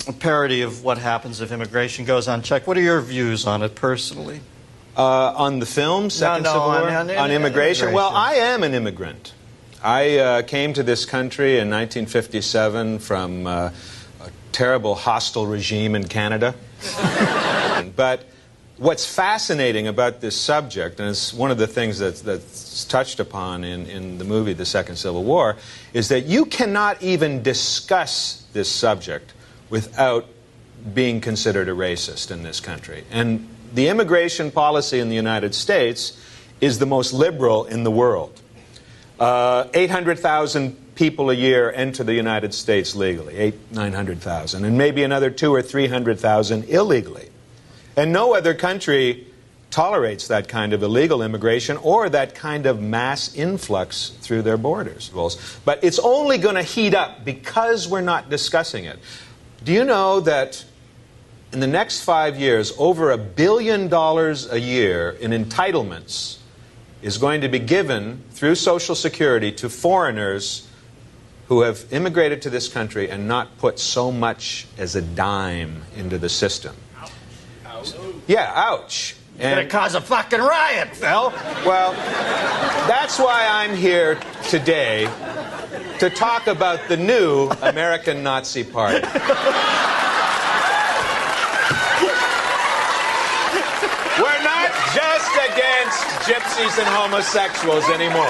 a parody of what happens if immigration goes unchecked. What are your views on it personally? On the film, Second Civil War? On immigration? Well, I am an immigrant. I came to this country in 1957 from a terrible hostile regime in Canada. But what's fascinating about this subject, and it's one of the things that's touched upon in the movie The Second Civil War, is that you cannot even discuss this subject without being considered a racist in this country. And the immigration policy in the United States is the most liberal in the world. 800,000 people a year enter the United States legally, 900,000, and maybe another 200,000 or 300,000 illegally. And no other country tolerates that kind of illegal immigration or that kind of mass influx through their borders. But it's only going to heat up because we're not discussing it. Do you know that in the next 5 years, over $1 billion a year in entitlements is going to be given through Social Security to foreigners who have immigrated to this country and not put so much as a dime into the system? Ouch. Yeah, ouch. It's going to cause a fucking riot, Phil. Well, that's why I'm here today to talk about the new American Nazi Party. We're not just against gypsies and homosexuals anymore.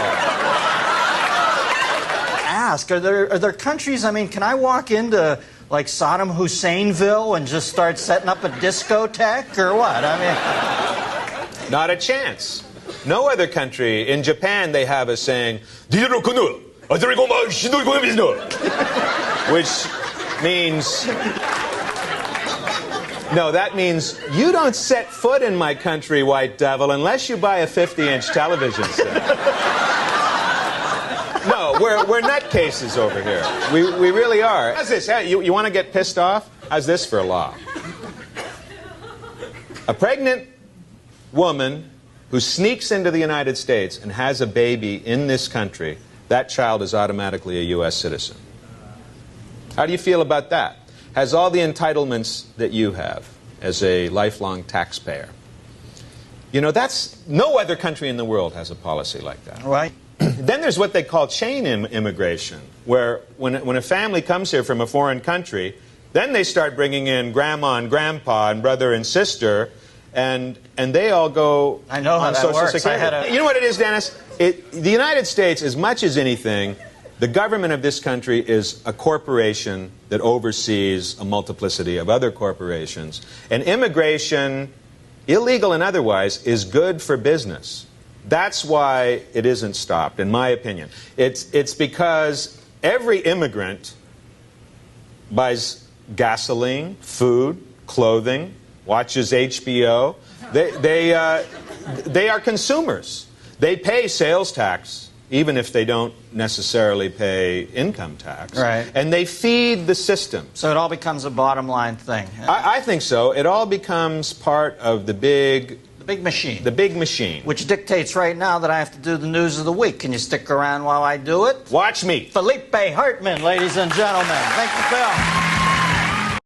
Ask, are there countries, I mean, can I walk into, like, Saddam Husseinville and just start setting up a discotheque or what? I mean... Not a chance. No other country. In Japan, they have a saying, which means... No, that means, you don't set foot in my country, white devil, unless you buy a 50-inch television set. No, we're nutcases over here. We really are. How's this? You want to get pissed off? How's this for a law? A pregnant woman who sneaks into the United States and has a baby in this country, that child is automatically a U.S. citizen. How do you feel about that? Has all the entitlements that you have as a lifelong taxpayer. You know, no other country in the world has a policy like that. Right. Then there's what they call chain immigration, where when a family comes here from a foreign country, then they start bringing in grandma and grandpa and brother and sister, and they all go I know how on that Social works. Security. You know what it is, Dennis? The United States, as much as anything, the government of this country is a corporation that oversees a multiplicity of other corporations. And immigration, illegal and otherwise, is good for business. That's why it isn't stopped, in my opinion. It's because every immigrant buys gasoline, food, clothing, watches HBO. They are consumers. They pay sales tax, even if they don't necessarily pay income tax. Right. And they feed the system. So it all becomes a bottom line thing. I think so. It all becomes part of the big machine. The big machine. Which dictates right now that I have to do the news of the week. Can you stick around while I do it? Watch me. Felipe Hartman, ladies and gentlemen. Thank you, Phil.